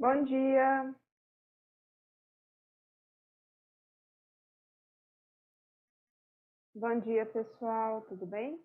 Bom dia. Bom dia, pessoal. Tudo bem?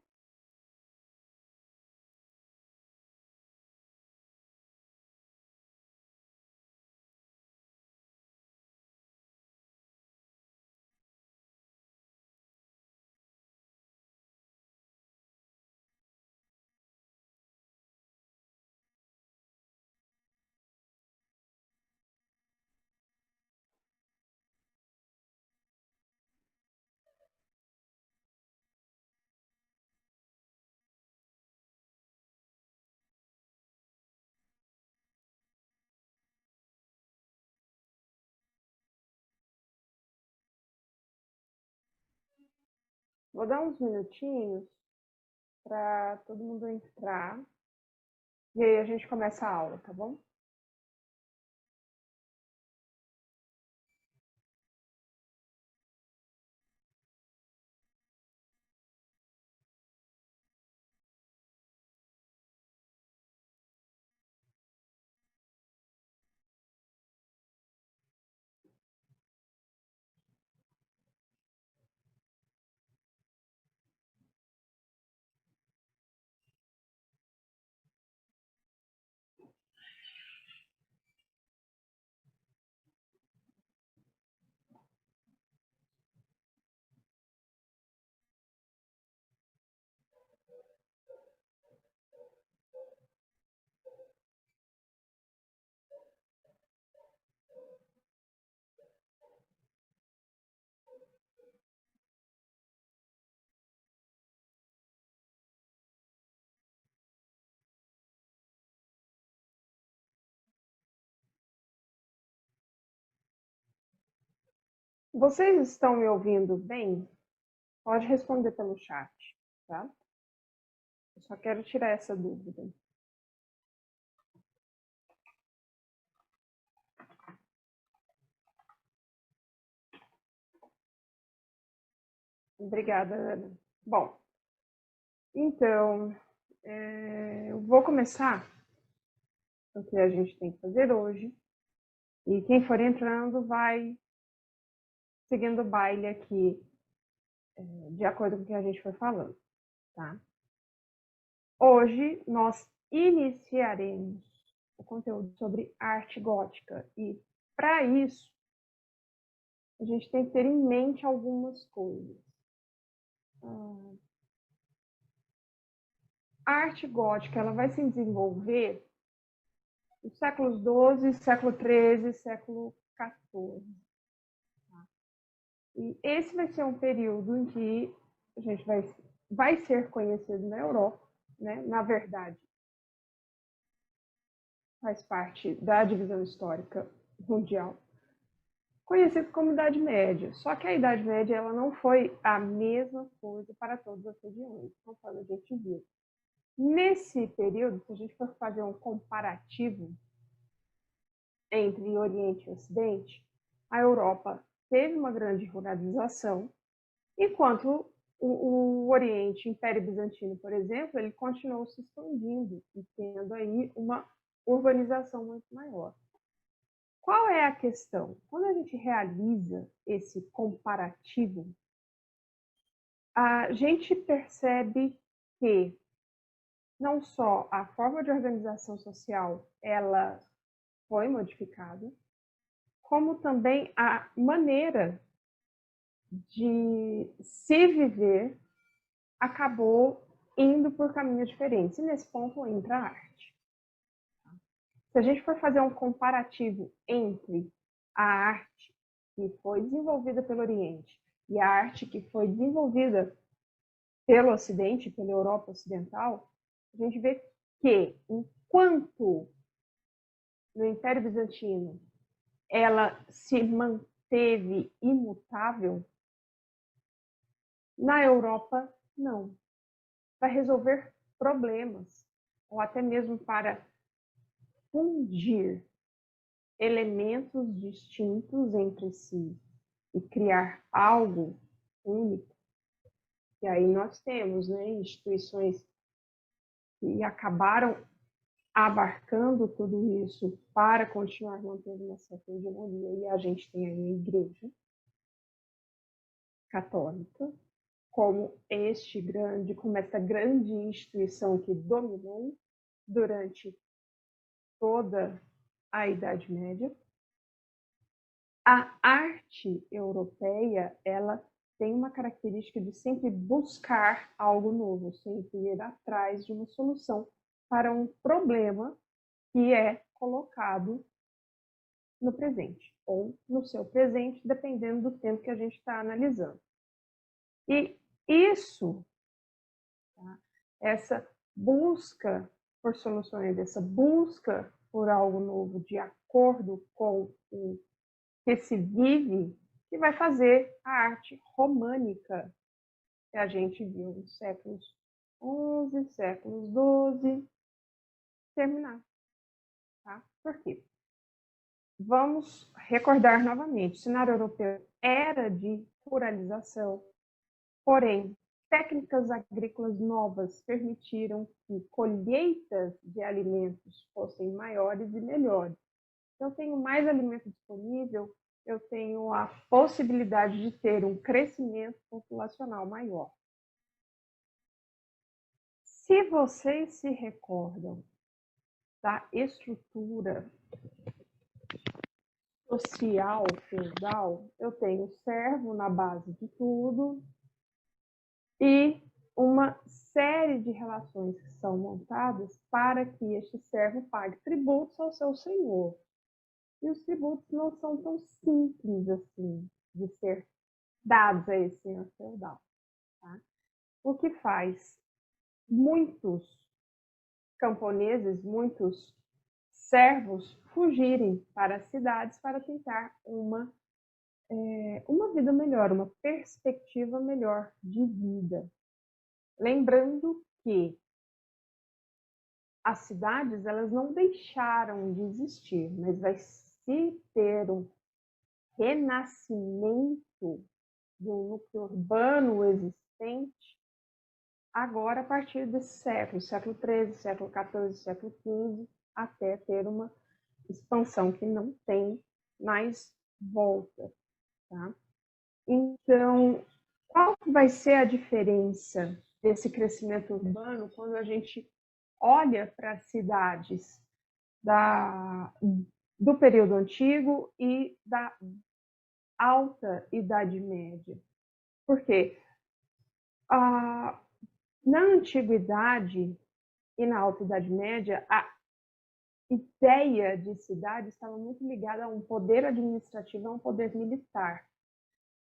Vou dar uns minutinhos para todo mundo entrar e aí a gente começa a aula, tá bom? Vocês estão me ouvindo bem? Pode responder pelo chat, tá? Eu só quero tirar essa dúvida. Obrigada, Ana. Bom, então, eu vou começar o que a gente tem que fazer hoje. E quem for entrando vai seguindo o baile aqui, de acordo com o que a gente foi falando, tá? Hoje nós iniciaremos o conteúdo sobre arte gótica e, para isso, a gente tem que ter em mente algumas coisas. A arte gótica ela vai se desenvolver nos séculos XII, século XIII, século XIV. Tá? E esse vai ser um período em que a gente vai ser conhecido na Europa, né? Na verdade, faz parte da divisão histórica mundial, conhecido como Idade Média. Só que a Idade Média ela não foi a mesma coisa para todas as regiões, conforme a gente viu. Nesse período, se a gente for fazer um comparativo entre Oriente e Ocidente, a Europa teve uma grande ruralização, enquanto o Oriente, Império Bizantino, por exemplo, ele continuou se expandindo e tendo aí uma urbanização muito maior. Qual é a questão? Quando a gente realiza esse comparativo, a gente percebe que não só a forma de organização social ela foi modificada, como também a maneira de se viver acabou indo por caminhos diferentes. E nesse ponto entra a arte. Se a gente for fazer um comparativo entre a arte que foi desenvolvida pelo Oriente e a arte que foi desenvolvida pelo Ocidente, pela Europa Ocidental, a gente vê que, enquanto no Império Bizantino ela se manteve imutável, na Europa, não. Para resolver problemas, ou até mesmo para fundir elementos distintos entre si e criar algo único. E aí nós temos, né, instituições que acabaram abarcando tudo isso para continuar mantendo uma certa hegemonia. E a gente tem aí a Igreja Católica como essa grande instituição que dominou durante toda a Idade Média. A arte europeia, ela tem uma característica de sempre buscar algo novo, sempre ir atrás de uma solução para um problema que é colocado no presente, ou no seu presente, dependendo do tempo que a gente está analisando. E isso, tá? Essa busca por soluções, essa busca por algo novo de acordo com o que se vive, que vai fazer a arte românica que a gente viu nos séculos XI, séculos XII, terminar. Tá? Por quê? Vamos recordar novamente, o cenário europeu era de ruralização, porém, técnicas agrícolas novas permitiram que colheitas de alimentos fossem maiores e melhores. Eu tenho mais alimento disponível, eu tenho a possibilidade de ter um crescimento populacional maior. Se vocês se recordam da estrutura social feudal, eu tenho servo na base de tudo e uma série de relações que são montadas para que este servo pague tributos ao seu senhor. E os tributos não são tão simples assim de ser dados a esse senhor feudal. Tá? O que faz muitos camponeses, muitos servos fugirem para as cidades para tentar uma vida melhor, uma perspectiva melhor de vida. Lembrando que as cidades, elas não deixaram de existir, mas vai se ter um renascimento do núcleo urbano existente agora a partir desse século XIII, século XIV, século XV, até ter uma expansão que não tem mais volta. Tá? Então, qual vai ser a diferença desse crescimento urbano quando a gente olha para as cidades do período antigo e da alta Idade Média? Por quê? Na Antiguidade e na Alta Idade Média, a ideia de cidade estava muito ligada a um poder administrativo, a um poder militar.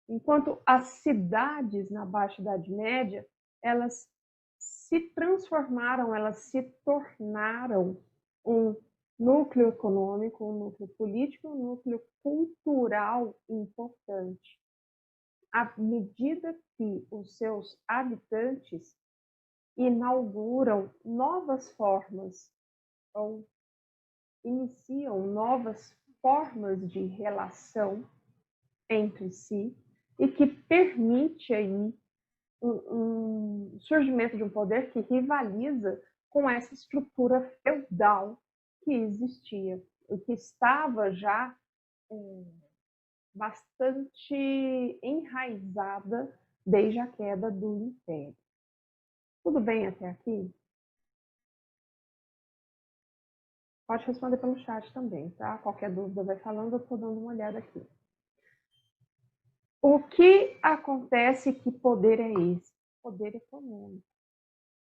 Enquanto as cidades na Baixa Idade Média, elas se transformaram, elas se tornaram um núcleo econômico, um núcleo político, um núcleo cultural importante. À medida que os seus habitantes inauguram novas formas ou iniciam novas formas de relação entre si e que permite aí um surgimento de um poder que rivaliza com essa estrutura feudal que existia, e que estava já bastante enraizada desde a queda do Império. Tudo bem até aqui? Pode responder pelo chat também, tá? Qualquer dúvida vai falando, eu estou dando uma olhada aqui. O que acontece? Que poder é esse? Poder econômico.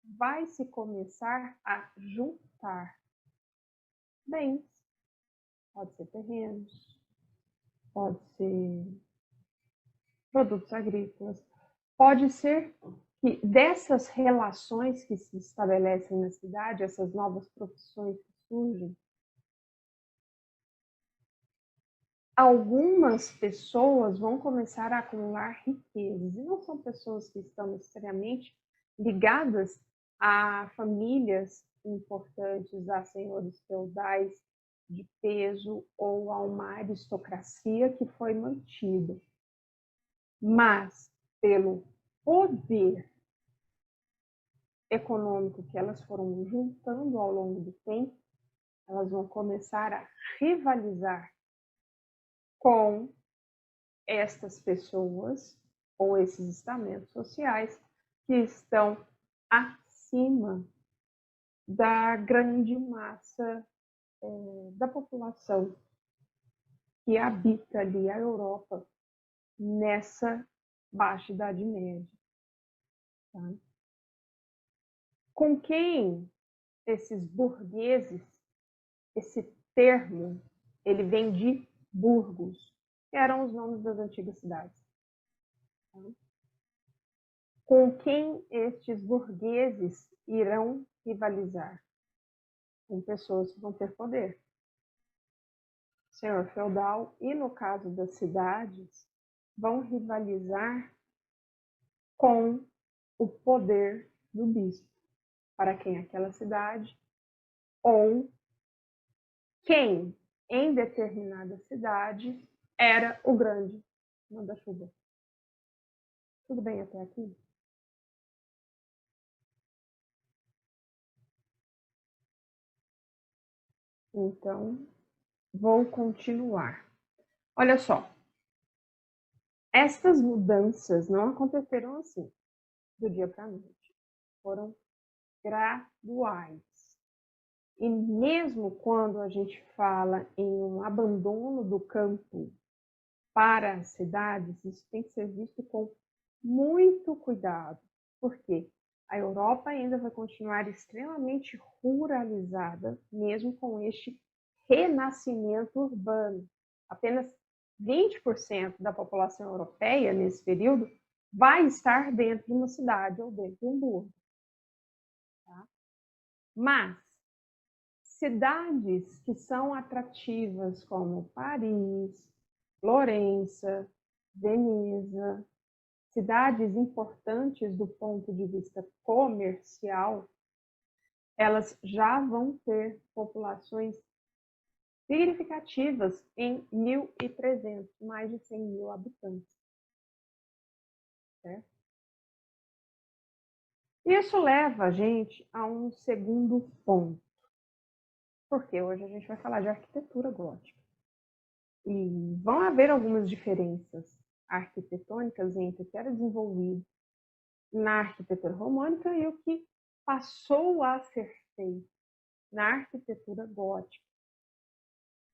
Vai se começar a juntar bens. Pode ser terrenos, pode ser produtos agrícolas, pode ser que dessas relações que se estabelecem na cidade, essas novas profissões que surgem, algumas pessoas vão começar a acumular riquezas, e não são pessoas que estão necessariamente ligadas a famílias importantes, a senhores feudais de peso ou a uma aristocracia que foi mantida, mas pelo poder econômico que elas foram juntando ao longo do tempo, elas vão começar a rivalizar com estas pessoas ou esses estamentos sociais que estão acima da grande massa da população que habita ali a Europa nessa baixa Idade Média. Tá? Com quem esses burgueses, esse termo, ele vem de burgos, que eram os nomes das antigas cidades. Tá? Com quem estes burgueses irão rivalizar? Com pessoas que vão ter poder. Senhor feudal, e no caso das cidades, vão rivalizar com o poder do bispo, para quem aquela cidade, ou quem em determinada cidade era o grande manda-chuva. Tudo bem até aqui? Então, vou continuar. Olha só, estas mudanças não aconteceram assim, do dia para a noite. Foram graduais. E mesmo quando a gente fala em um abandono do campo para as cidades, isso tem que ser visto com muito cuidado, porque a Europa ainda vai continuar extremamente ruralizada, mesmo com este renascimento urbano. Apenas 20% da população europeia, nesse período, vai estar dentro de uma cidade ou dentro de um burgo. Tá? Mas cidades que são atrativas, como Paris, Florença, Veneza, cidades importantes do ponto de vista comercial, elas já vão ter populações significativas em 1.300, mais de 100 mil habitantes. Certo? Isso leva a gente a um segundo ponto, porque hoje a gente vai falar de arquitetura gótica. E vão haver algumas diferenças arquitetônicas entre o que era desenvolvido na arquitetura românica e o que passou a ser feito na arquitetura gótica.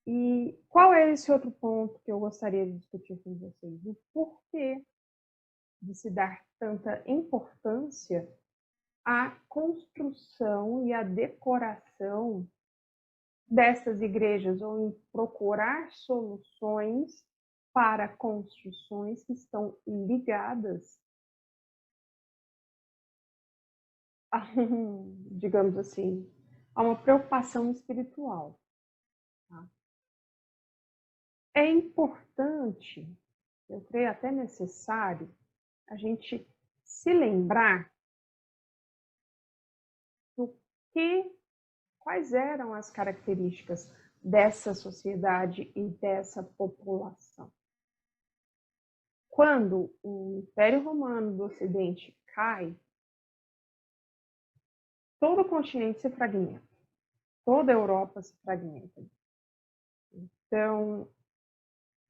E qual é esse outro ponto que eu gostaria de discutir com vocês? O porquê de se dar tanta importância à construção e à decoração dessas igrejas, ou em procurar soluções para construções que estão ligadas a, digamos assim, a uma preocupação espiritual. Tá? É importante, eu creio até necessário, a gente se lembrar do que, quais eram as características dessa sociedade e dessa população. Quando o Império Romano do Ocidente cai, todo o continente se fragmenta, toda a Europa se fragmenta. Então,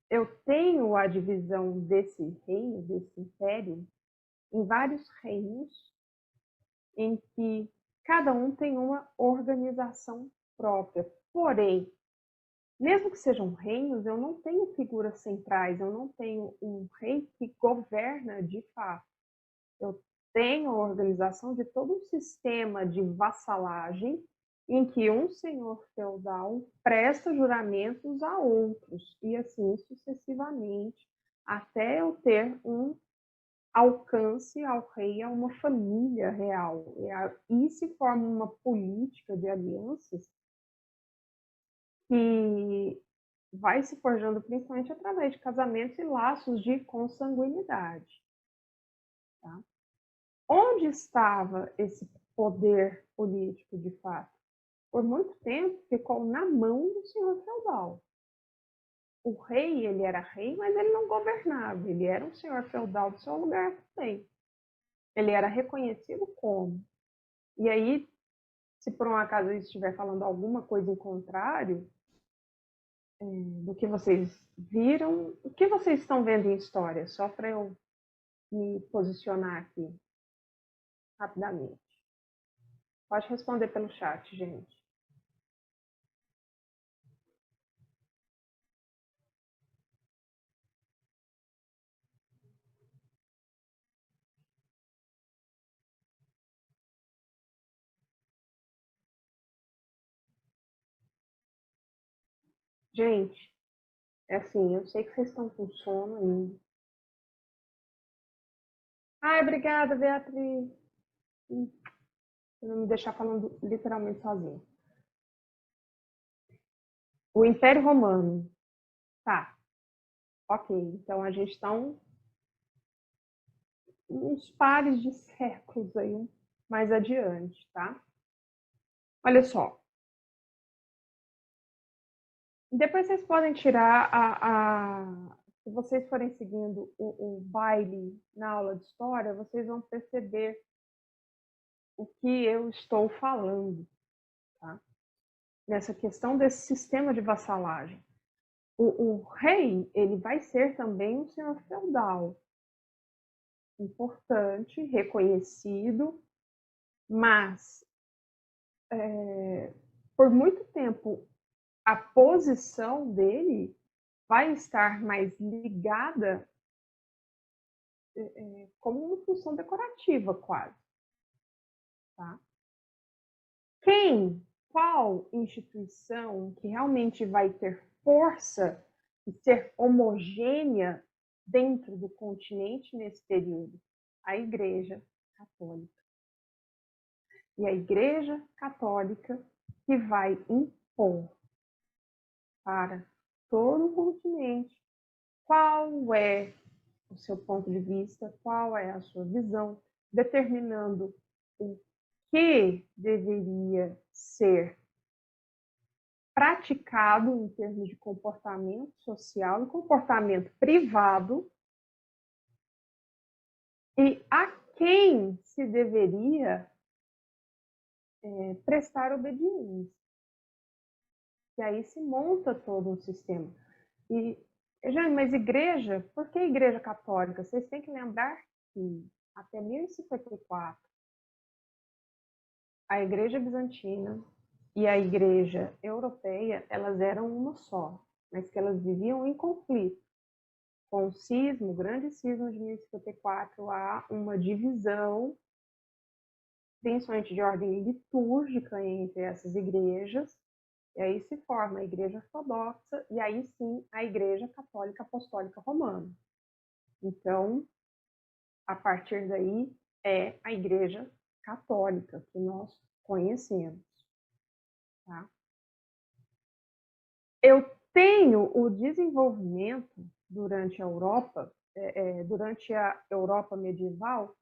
eu tenho a divisão desse reino, desse império, em vários reinos, em que cada um tem uma organização própria. Porém, mesmo que sejam reinos, eu não tenho figuras centrais, eu não tenho um rei que governa de fato. Eu tenho a organização de todo um sistema de vassalagem em que um senhor feudal presta juramentos a outros, e assim sucessivamente, até eu ter um alcance ao rei, a uma família real. E se forma uma política de alianças que vai se forjando principalmente através de casamentos e laços de consanguinidade. Tá? Onde estava esse poder político de fato? Por muito tempo ficou na mão do senhor feudal. O rei, ele era rei, mas ele não governava, ele era um senhor feudal do seu lugar também. Ele era reconhecido como. E aí Se por um acaso eu estiver falando alguma coisa em contrário do que vocês viram, o que vocês estão vendo em história? Só para eu me posicionar aqui rapidamente. Pode responder pelo chat, gente. Gente, é assim, eu sei que vocês estão com sono ainda. Ai, obrigada, Beatriz. Pra não me deixar falando literalmente sozinha. O Império Romano. Tá, ok. Então a gente está uns pares de séculos aí mais adiante, tá? Olha só. Depois vocês podem tirar se vocês forem seguindo o baile na aula de história, vocês vão perceber o que eu estou falando, tá? Nessa questão desse sistema de vassalagem. O rei, ele vai ser também um senhor feudal, importante, reconhecido, mas por muito tempo a posição dele vai estar mais ligada como uma função decorativa, quase. Tá? Qual instituição que realmente vai ter força e ser homogênea dentro do continente nesse período? A Igreja Católica. E a Igreja Católica que vai impor para todo o continente qual é o seu ponto de vista, qual é a sua visão, determinando o que deveria ser praticado em termos de comportamento social e comportamento privado e a quem se deveria prestar obediência. E aí se monta todo um sistema. E, mas igreja, por que igreja católica? Vocês têm que lembrar que até 1054, a igreja bizantina e a igreja europeia, elas eram uma só, mas que elas viviam em conflito. Com o cisma, o grande cisma de 1054, há uma divisão, principalmente de ordem litúrgica, entre essas igrejas, e aí se forma a Igreja Ortodoxa e aí sim a Igreja Católica Apostólica Romana. Então, a partir daí é a Igreja Católica que nós conhecemos. Tá? Eu tenho o desenvolvimento durante a Europa, durante a Europa medieval,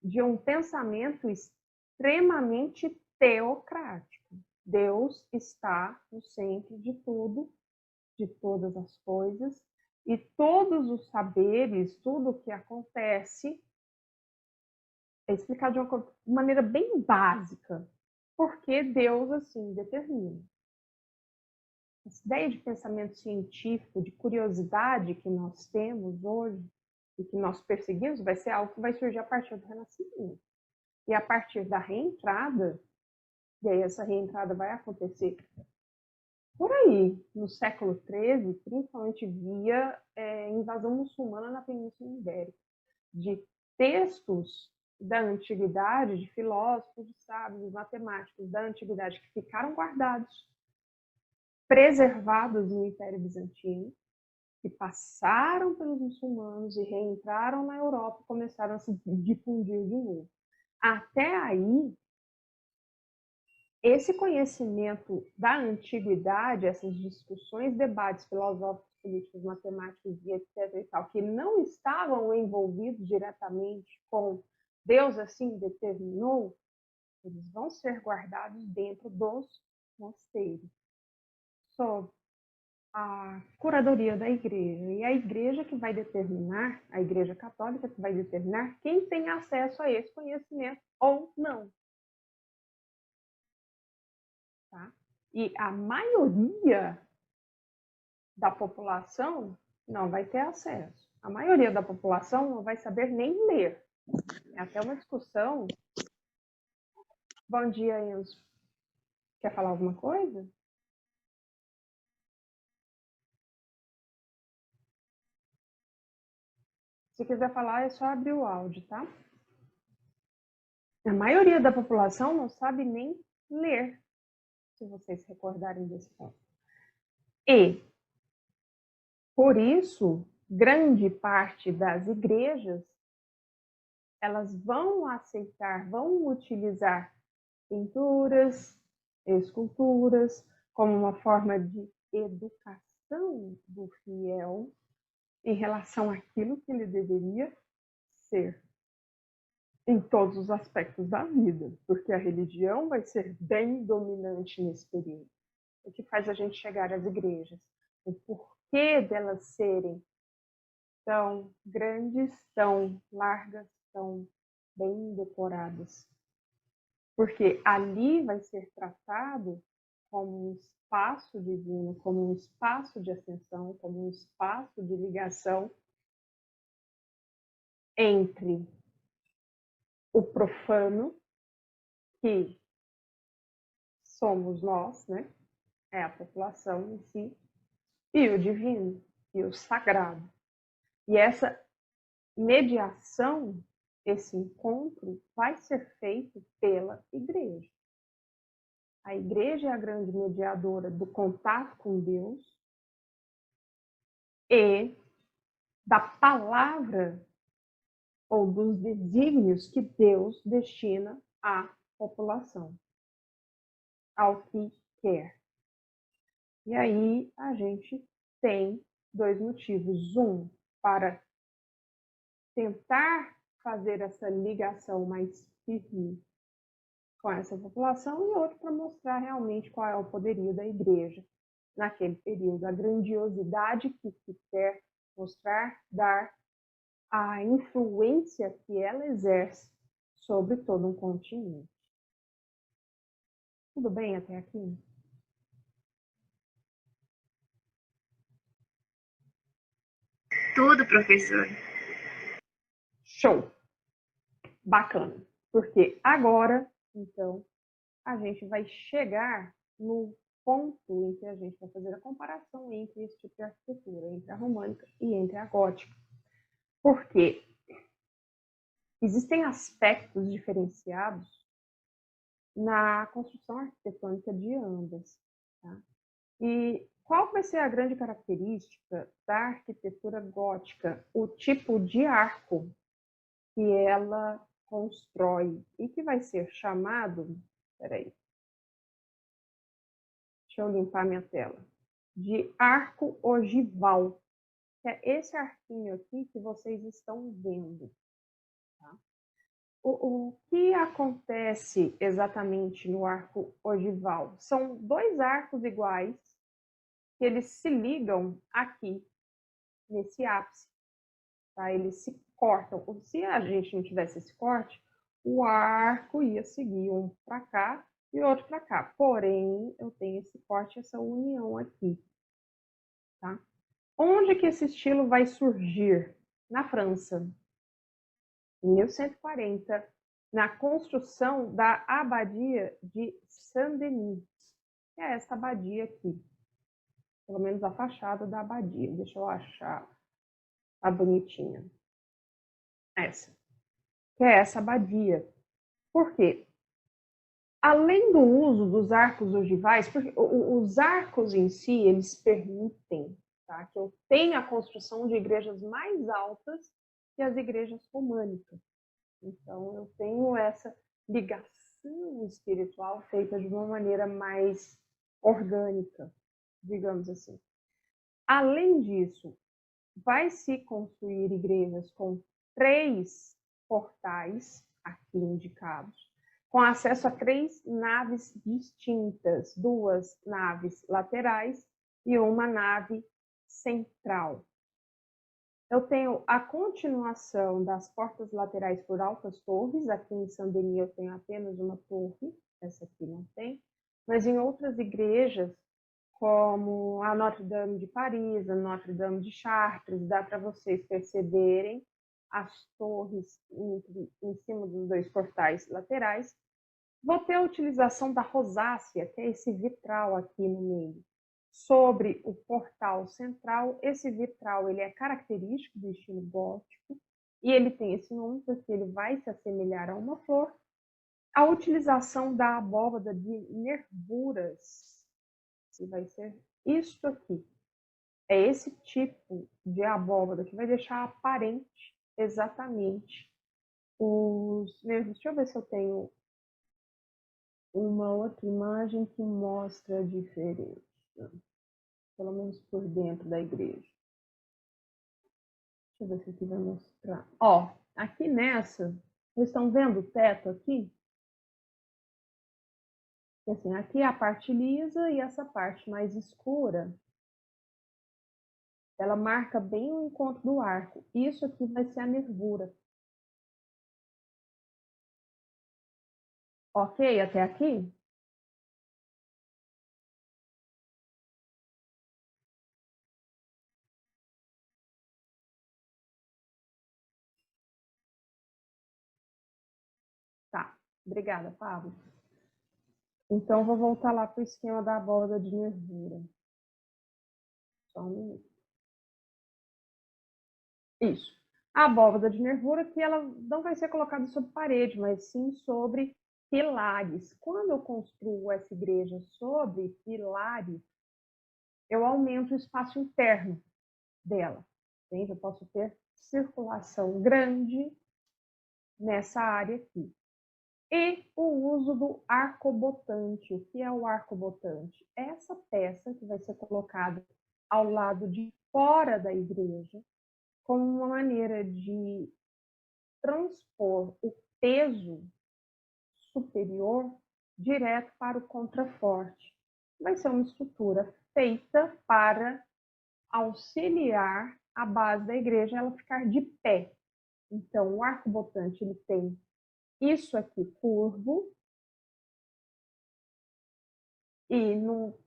de um pensamento extremamente teocrático. Deus está no centro de tudo, de todas as coisas, e todos os saberes, tudo o que acontece, é explicado de uma maneira bem básica, porque Deus assim determina. Essa ideia de pensamento científico, de curiosidade que nós temos hoje e que nós perseguimos, vai ser algo que vai surgir a partir do Renascimento. E a partir da reentrada, e aí essa reentrada vai acontecer por aí, no século XIII, principalmente via invasão muçulmana na Península Ibérica, de textos da antiguidade, de filósofos, de sábios, de matemáticos da antiguidade que ficaram guardados, preservados no Império Bizantino, que passaram pelos muçulmanos e reentraram na Europa e começaram a se difundir de novo. Até aí, esse conhecimento da antiguidade, essas discussões, debates filosóficos, políticos, matemáticos e etc. e tal, que não estavam envolvidos diretamente com Deus assim determinou, eles vão ser guardados dentro dos mosteiros, sob a curadoria da igreja. E a igreja que vai determinar, a igreja católica que vai determinar quem tem acesso a esse conhecimento ou não. tá? E a maioria da população não vai ter acesso. A maioria da população não vai saber nem ler. É até uma discussão. Bom dia, Enzo. Quer falar alguma coisa? Se quiser falar, é só abrir o áudio, tá? A maioria da população não sabe nem ler, se vocês se recordarem desse ponto. E, por isso, grande parte das igrejas, elas vão aceitar, vão utilizar pinturas, esculturas, como uma forma de educação do fiel em relação àquilo que ele deveria ser em todos os aspectos da vida, porque a religião vai ser bem dominante nesse período. O que faz a gente chegar às igrejas? O porquê delas serem tão grandes, tão largas, tão bem decoradas. Porque ali vai ser tratado como um espaço divino, como um espaço de ascensão, como um espaço de ligação entre o profano, que somos nós, né? É a população em si, e o divino, e o sagrado. E essa mediação, esse encontro, vai ser feito pela igreja. A igreja é a grande mediadora do contato com Deus e da palavra ou dos desígnios que Deus destina à população, ao que quer. E aí a gente tem dois motivos. Um, para tentar fazer essa ligação mais firme com essa população, e outro para mostrar realmente qual é o poderio da igreja naquele período, a grandiosidade que se quer mostrar, dar a influência que ela exerce sobre todo um continente. Tudo bem até aqui? Tudo, professor. Show! Bacana. Porque agora, então, a gente vai chegar no ponto em que a gente vai fazer a comparação entre esse tipo de arquitetura, entre a românica e entre a gótica. Porque existem aspectos diferenciados na construção arquitetônica de ambas. Tá? E qual vai ser a grande característica da arquitetura gótica? O tipo de arco que ela constrói e que vai ser chamado, peraí, deixa eu limpar minha tela, de arco ogival, que é esse arquinho aqui que vocês estão vendo. Tá? O que acontece exatamente no arco ogival? São dois arcos iguais que eles se ligam aqui, nesse ápice. Tá? Eles se cortam. Se a gente não tivesse esse corte, o arco ia seguir um para cá e outro para cá. Porém, eu tenho esse corte, essa união aqui. Tá? Onde que esse estilo vai surgir? Na França, em 1140, na construção da abadia de Saint-Denis, que é essa abadia aqui. Pelo menos a fachada da abadia. Deixa eu achar a bonitinha. Essa. Que é essa abadia. Por quê? Além do uso dos arcos ogivais, porque os arcos em si, eles permitem, tá, que eu tenha a construção de igrejas mais altas que as igrejas românicas. Então, eu tenho essa ligação espiritual feita de uma maneira mais orgânica, digamos assim. Além disso, vai se construir igrejas com 3 portais, aqui indicados, com acesso a 3 naves distintas, 2 naves laterais e uma nave central. Eu tenho a continuação das portas laterais por altas torres. Aqui em Saint-Denis eu tenho apenas uma torre, essa aqui não tem. Mas em outras igrejas, como a Notre-Dame de Paris, a Notre-Dame de Chartres, dá para vocês perceberem as torres em cima dos dois portais laterais. Vou ter a utilização da rosácea, que é esse vitral aqui no meio, sobre o portal central. Esse vitral ele é característico do estilo gótico e ele tem esse nome porque ele vai se assemelhar a uma flor. A utilização da abóbada de nervuras, que vai ser isso aqui. É esse tipo de abóbada que vai deixar aparente exatamente os nervos. Deixa eu ver se eu tenho uma outra imagem que mostra a diferença, pelo menos por dentro da igreja. Deixa eu ver se aqui vai mostrar. Ó, aqui nessa, vocês estão vendo o teto aqui? Assim, aqui é a parte lisa e essa parte mais escura, ela marca bem o encontro do arco. Isso aqui vai ser a nervura. Ok até aqui? Tá. Obrigada, Pablo. Então, vou voltar lá para o esquema da abóbada de nervura. Só um minuto. Isso. A abóbada de nervura que ela não vai ser colocada sobre parede, mas sim sobre pilares. Quando eu construo essa igreja sobre pilares, eu aumento o espaço interno dela. Entende? Eu posso ter circulação grande nessa área aqui. E o uso do arcobotante. O que é o arcobotante? Essa peça que vai ser colocada ao lado de fora da igreja, como uma maneira de transpor o peso superior direto para o contraforte. Vai ser uma estrutura feita para auxiliar a base da igreja ela ficar de pé. Então, o arcobotante ele tem isso aqui curvo e no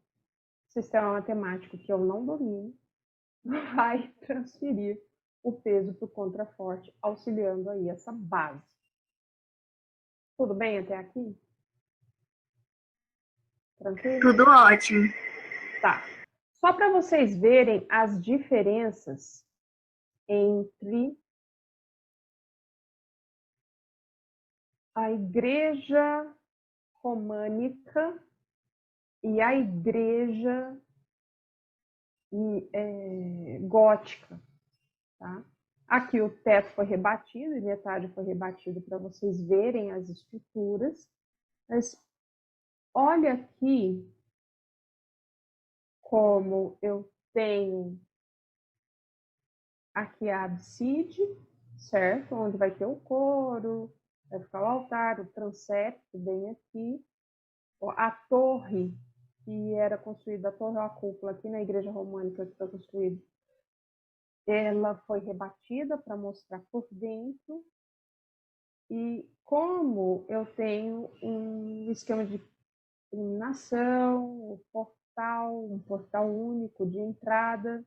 sistema matemático que eu não domino, vai transferir o peso para o contraforte, auxiliando aí essa base. Tudo bem até aqui? Tranquilo? Tudo ótimo. Tá. Só para vocês verem as diferenças entre a igreja românica e a igreja gótica. Tá? Aqui o teto foi rebatido e metade foi rebatido para vocês verem as estruturas. Mas olha aqui como eu tenho aqui a abside, certo? Onde vai ter o coro, vai ficar o altar, o transepto bem aqui. A torre que era construída, a torre ou a cúpula aqui na igreja românica que foi construída, ela foi rebatida para mostrar por dentro. E como eu tenho um esquema de iluminação, um portal único de entrada,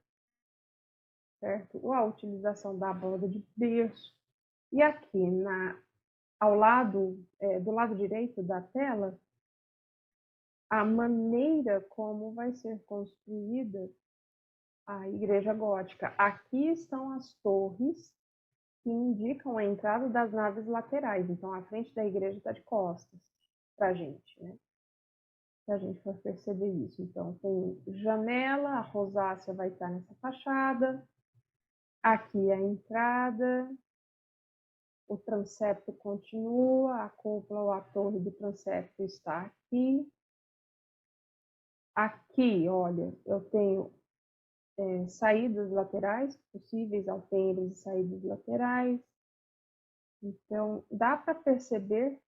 certo? Ou a utilização da abóbada de berço. E aqui ao lado, do lado direito da tela, a maneira como vai ser construída a igreja gótica. Aqui estão as torres que indicam a entrada das naves laterais. Então, a frente da igreja está de costas para a gente, né? Se a gente for perceber isso. Então, tem janela, a rosácea vai estar nessa fachada. Aqui a entrada, o transepto continua, a cúpula ou a torre do transepto está aqui. Aqui, olha, eu tenho saídas laterais, possíveis alpendres e saídas laterais. Então, dá para perceber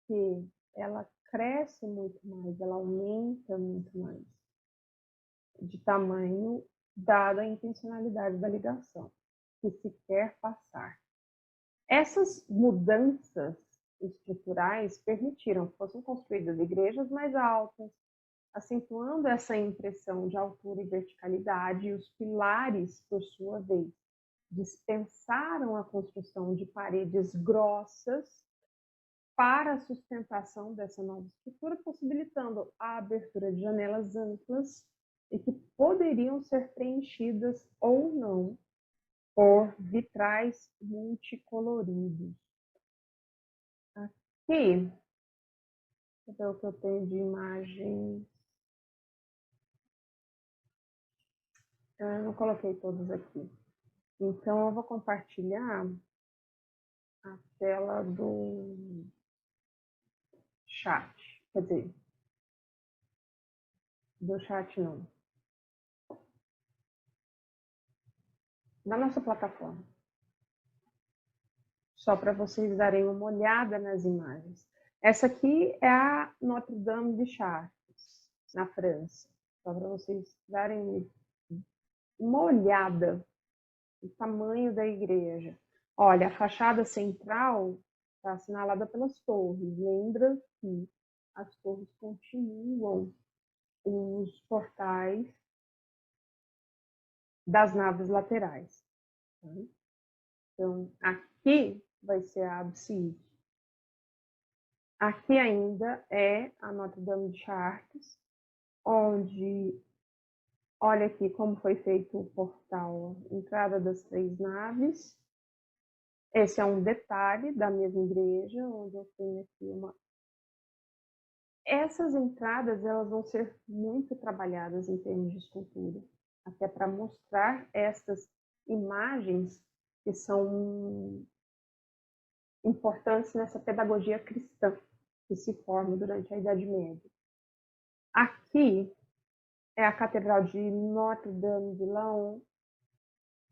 que ela cresce muito mais, ela aumenta muito mais de tamanho, dada a intencionalidade da ligação que se quer passar. Essas mudanças estruturais permitiram que fossem construídas igrejas mais altas, acentuando essa impressão de altura e verticalidade, e os pilares, por sua vez, dispensaram a construção de paredes grossas para a sustentação dessa nova estrutura, possibilitando a abertura de janelas amplas e que poderiam ser preenchidas ou não por vitrais multicoloridos. Aqui, deixa eu ver o que eu tenho de imagens. Eu não coloquei todos aqui. Então, eu vou compartilhar a tela do chat. Quer dizer, do chat não. Da nossa plataforma. Só para vocês darem uma olhada nas imagens. Essa aqui é a Notre Dame de Chartres, na França. Só para vocês darem uma olhada no tamanho da igreja. Olha, a fachada central está assinalada pelas torres. Lembra que as torres continuam os portais das naves laterais. Então, aqui vai ser a abside. Aqui ainda é a Notre Dame de Chartres, onde, olha aqui como foi feito o portal, entrada das 3 naves. Esse é um detalhe da mesma igreja, onde eu tenho aqui uma... Essas entradas, elas vão ser muito trabalhadas em termos de escultura, até para mostrar estas imagens que são importantes nessa pedagogia cristã que se forma durante a Idade Média. Aqui é a Catedral de Notre-Dame de Laon,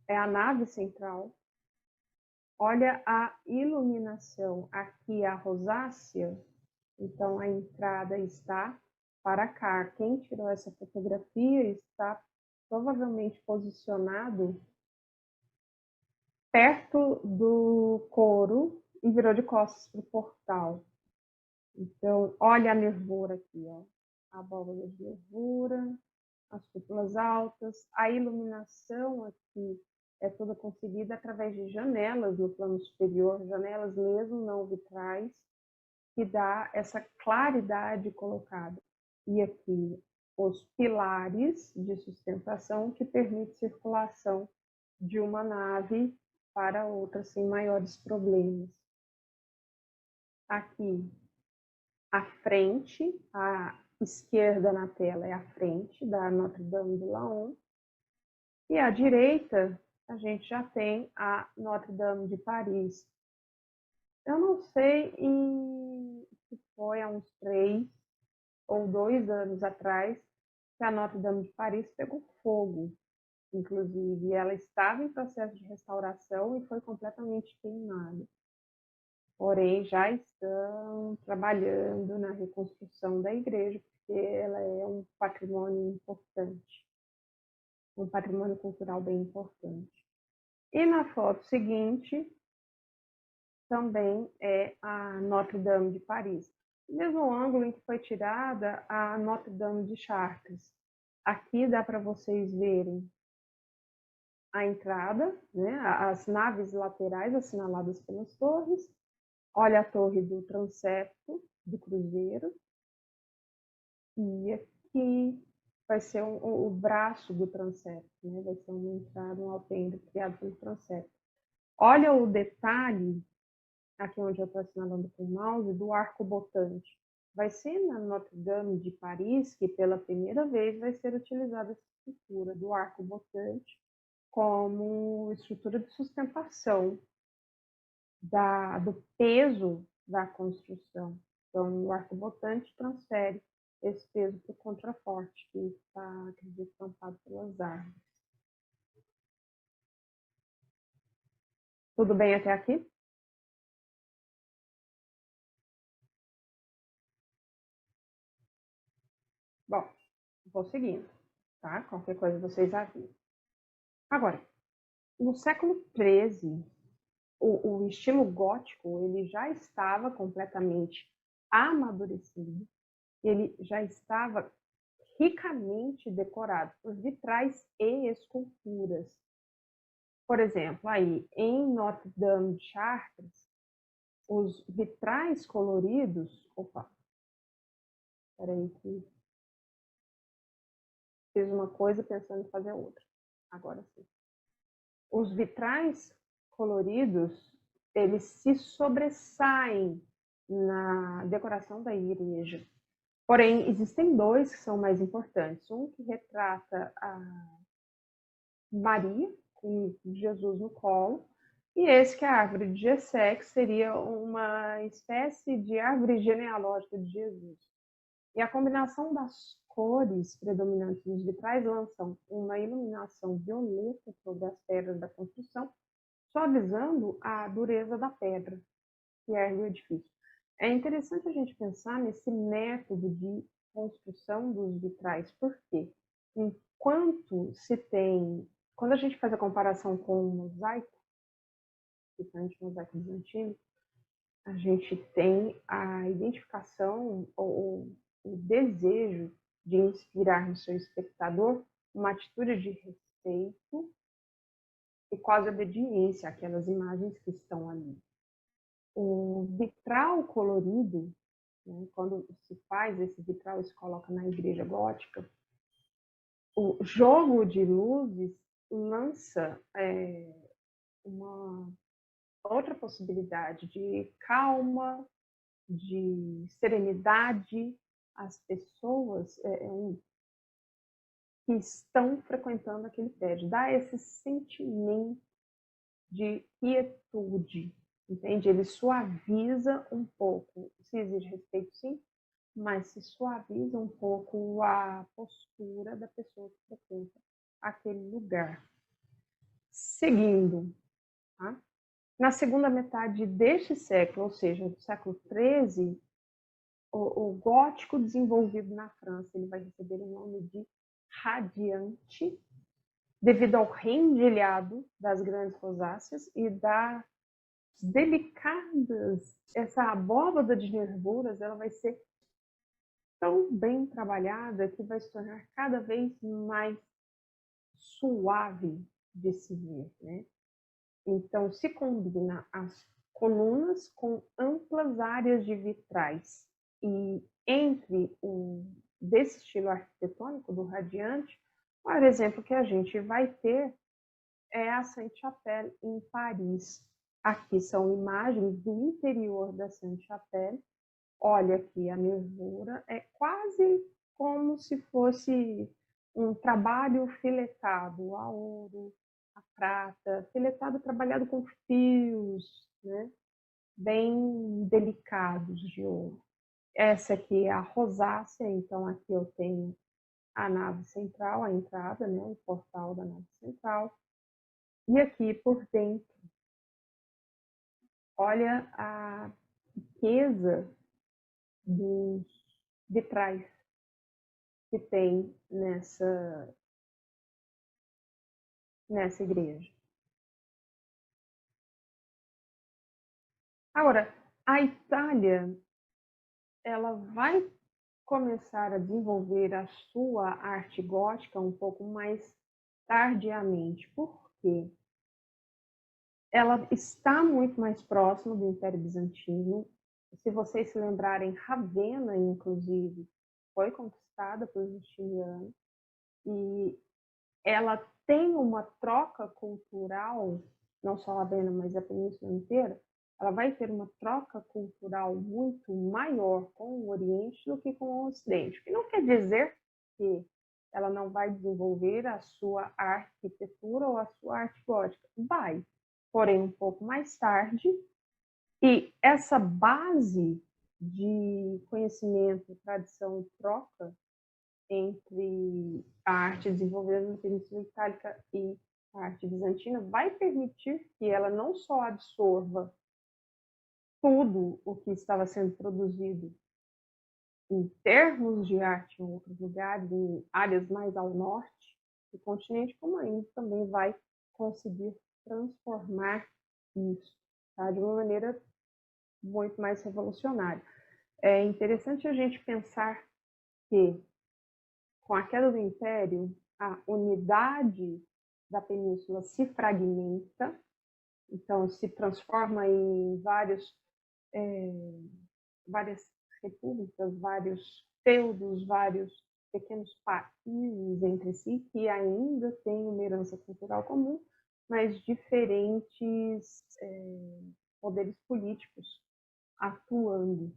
é a nave central. Olha a iluminação, aqui a rosácea, então a entrada está para cá. Quem tirou essa fotografia está provavelmente posicionado perto do coro e virou de costas para o portal. Então, olha a nervura aqui, ó. A abóbada de nervura, as cúpulas altas, a iluminação aqui é toda conseguida através de janelas no plano superior, janelas mesmo não vitrais, que dá essa claridade colocada. E aqui os pilares de sustentação que permite circulação de uma nave para outra sem maiores problemas. Aqui a frente, a esquerda na tela é a frente da Notre Dame de Laon, e à direita a gente já tem a Notre Dame de Paris. Eu não sei se foi há uns 3 ou 2 anos atrás que a Notre Dame de Paris pegou fogo, inclusive ela estava em processo de restauração e foi completamente queimada. Porém, já estão trabalhando na reconstrução da igreja, porque ela é um patrimônio importante, um patrimônio cultural bem importante. E na foto seguinte, também é a Notre Dame de Paris. No mesmo ângulo em que foi tirada a Notre Dame de Chartres. Aqui dá para vocês verem a entrada, né, as naves laterais assinaladas pelas torres. Olha a torre do transepto, do cruzeiro. E aqui vai ser o braço do transepto, né? Vai ser uma entrada, um alpendre criado pelo transepto. Olha o detalhe, aqui onde eu estou assinalando com o mouse, do arco botante. Vai ser na Notre Dame de Paris que pela primeira vez vai ser utilizada essa estrutura do arco botante como estrutura de sustentação do peso da construção. Então, o arco botante transfere esse peso para o contraforte, que está estampado pelas árvores. Tudo bem até aqui? Bom, vou seguindo, tá? Qualquer coisa vocês avisam. Agora, no século XIII, o estilo gótico ele já estava completamente amadurecido, ele já estava ricamente decorado por vitrais e esculturas. Por exemplo, aí em Notre-Dame de Chartres, os vitrais coloridos... Opa, peraí que fiz uma coisa pensando em fazer outra. Agora sim. Os vitrais coloridos, eles se sobressaem na decoração da igreja. Porém, existem dois que são mais importantes. Um que retrata a Maria, com Jesus no colo, e esse que é a árvore de Jessé, que seria uma espécie de árvore genealógica de Jesus. E a combinação das cores predominantes nos vitrais lançam uma iluminação violeta sobre as pedras da construção, suavizando a dureza da pedra que ergue o edifício. É interessante a gente pensar nesse método de construção dos vitrais, porque enquanto se tem, quando a gente faz a comparação com o mosaico, principalmente o mosaico bizantino, a gente tem a identificação ou o desejo de inspirar no seu espectador uma atitude de respeito e quase obediência àquelas imagens que estão ali. O vitral colorido, né, quando se faz esse vitral e se coloca na igreja gótica, o jogo de luzes lança uma outra possibilidade de calma, de serenidade às pessoas que estão frequentando aquele prédio. Dá esse sentimento de quietude, entende? Ele suaviza um pouco, se exige respeito, sim, mas se suaviza um pouco a postura da pessoa que frequenta aquele lugar. Seguindo, tá? Na segunda metade deste século, ou seja, do século XIII, o gótico desenvolvido na França ele vai receber o nome de radiante, devido ao rendilhado das grandes rosáceas e das delicadas, essa abóbada de nervuras, ela vai ser tão bem trabalhada que vai se tornar cada vez mais suave de se ver, né? Então, se combina as colunas com amplas áreas de vitrais e entre desse estilo arquitetônico do radiante, o maior exemplo que a gente vai ter é a Sainte-Chapelle em Paris. Aqui são imagens do interior da Sainte-Chapelle. Olha aqui, a nervura é quase como se fosse um trabalho filetado a ouro, a prata, filetado trabalhado com fios, né? Bem delicados de ouro. Essa aqui é a rosácea, então aqui eu tenho a nave central, a entrada, né? O portal da nave central. E aqui por dentro, olha a riqueza dos vitrais que tem nessa igreja. Agora, a Itália, ela vai começar a desenvolver a sua arte gótica um pouco mais tardiamente. Por quê? Ela está muito mais próxima do Império Bizantino. Se vocês se lembrarem, Ravenna, inclusive, foi conquistada pelos justinianos e ela tem uma troca cultural, não só a Ravenna, mas a península inteira, ela vai ter uma troca cultural muito maior com o Oriente do que com o Ocidente. O que não quer dizer que ela não vai desenvolver a sua arquitetura ou a sua arte gótica. Vai, porém um pouco mais tarde. E essa base de conhecimento, tradição e troca entre a arte desenvolvida na Península Itálica e a arte bizantina vai permitir que ela não só absorva tudo o que estava sendo produzido em termos de arte em outros lugares, em áreas mais ao norte do continente, como ainda também vai conseguir transformar isso, tá? De uma maneira muito mais revolucionária. É interessante a gente pensar que com a queda do Império, a unidade da península se fragmenta, então se transforma em várias repúblicas, vários feudos, vários pequenos países entre si, que ainda têm uma herança cultural comum, mas diferentes poderes políticos atuando.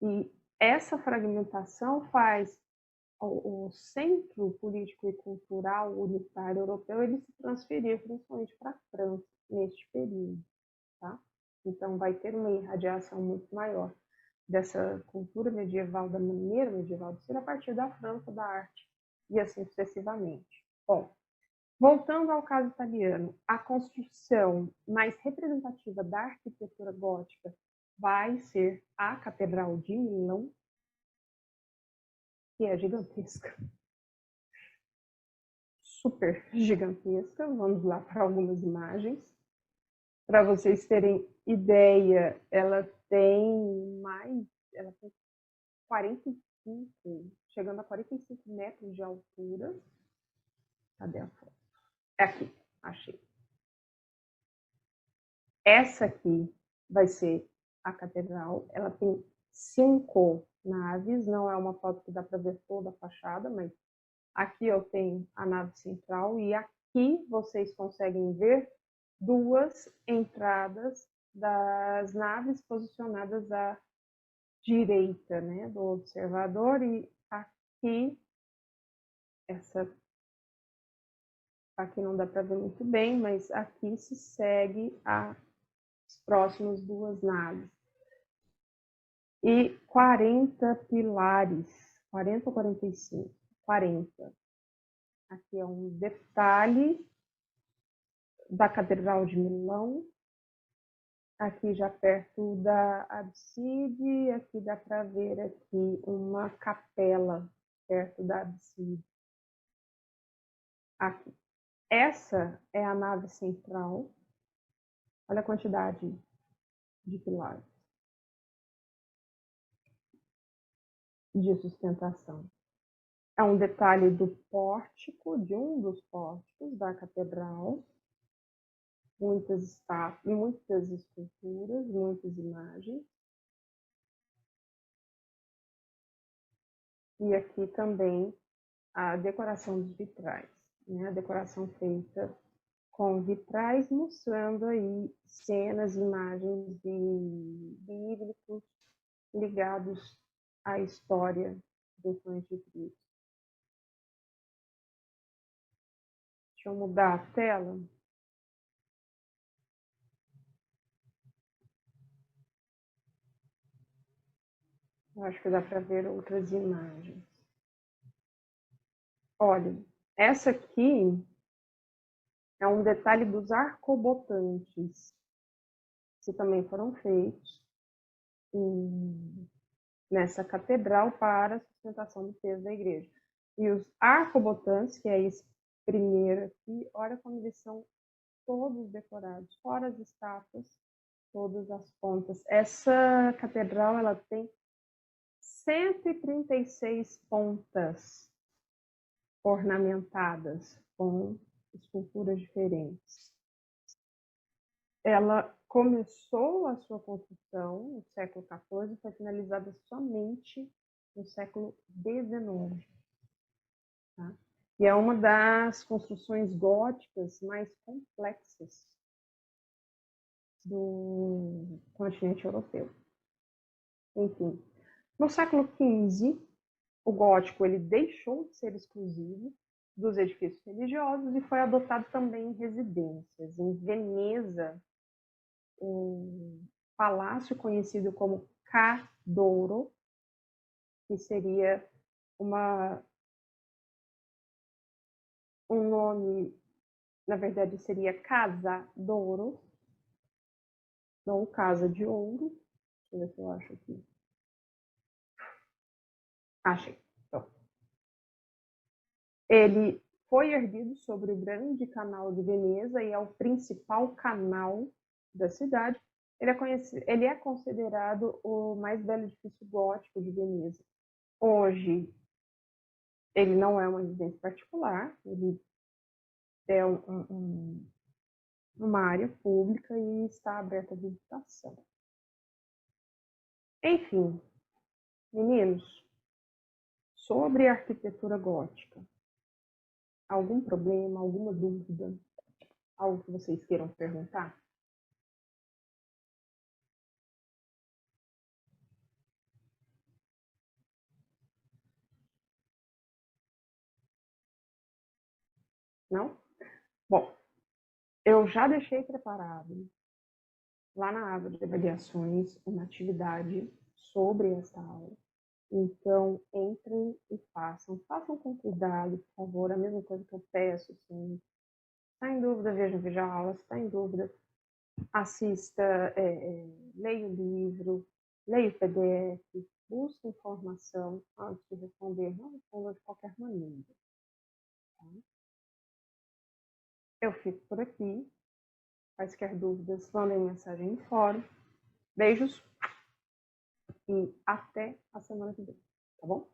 E essa fragmentação faz o centro político e cultural unitário europeu ele se transferir principalmente para a França neste período, tá? Então vai ter uma irradiação muito maior dessa cultura medieval, da maneira medieval de ser, a partir da França, da arte e assim sucessivamente. Bom, voltando ao caso italiano, a construção mais representativa da arquitetura gótica vai ser a Catedral de Milão, que é gigantesca. Super gigantesca. Vamos lá para algumas imagens. Para vocês terem ideia, ela tem 45, chegando a 45 metros de altura. Cadê a foto? É aqui, achei. Essa aqui vai ser a catedral. Ela tem 5 naves, não é uma foto que dá para ver toda a fachada, mas aqui eu tenho a nave central e aqui vocês conseguem ver 2 entradas das naves posicionadas à direita, né, do observador, e aqui aqui não dá para ver muito bem, mas aqui se segue as próximas 2 naves. E 40 pilares, 40 ou 45? 40. Aqui é um detalhe da Catedral de Milão. Aqui já perto da abside, aqui dá para ver aqui uma capela perto da abside. Aqui. Essa é a nave central. Olha a quantidade de pilares de sustentação. É um detalhe do pórtico, de um dos pórticos da catedral. Muitas estátuas, muitas esculturas, muitas imagens. E aqui também a decoração dos vitrais, né? A decoração feita com vitrais, mostrando aí cenas, imagens bíblicos ligados à história do Anticristo. Deixa eu mudar a tela. Eu acho que dá para ver outras imagens. Olha, essa aqui é um detalhe dos arcobotantes, que também foram feitos nessa catedral para a sustentação do peso da igreja. E os arcobotantes, que é esse primeiro aqui, olha como eles são todos decorados, fora as estátuas, todas as pontas. Essa catedral ela tem 136 pontas ornamentadas com esculturas diferentes. Ela começou a sua construção no século XIV e foi finalizada somente no século XIX. Tá? E é uma das construções góticas mais complexas do continente europeu. Enfim, no século XV, o gótico ele deixou de ser exclusivo dos edifícios religiosos e foi adotado também em residências. Em Veneza, um palácio conhecido como Ca' d'Oro, que seria um nome, na verdade seria Casa d'Oro, não Casa de Ouro. Deixa eu ver se eu acho aqui. Achei. Então, ele foi erguido sobre o grande canal de Veneza e é o principal canal da cidade. Ele é considerado o mais belo edifício gótico de Veneza. Hoje, Ele não é uma residência particular, ele é uma área pública e está aberta à visitação. Enfim, meninos, sobre a arquitetura gótica, algum problema, alguma dúvida, algo que vocês queiram perguntar? Não? Bom, eu já deixei preparado lá na aba de avaliações uma atividade sobre essa aula. Então, entrem e façam com cuidado, por favor, a mesma coisa que eu peço, assim. Está em dúvida, veja a aula, se está em dúvida, assista, leia o livro, leia o PDF, busque informação antes de responder, não responda de qualquer maneira. Tá? Eu fico por aqui. Quaisquer dúvidas, mandem mensagem no fórum. Beijos e até a semana que vem, tá bom?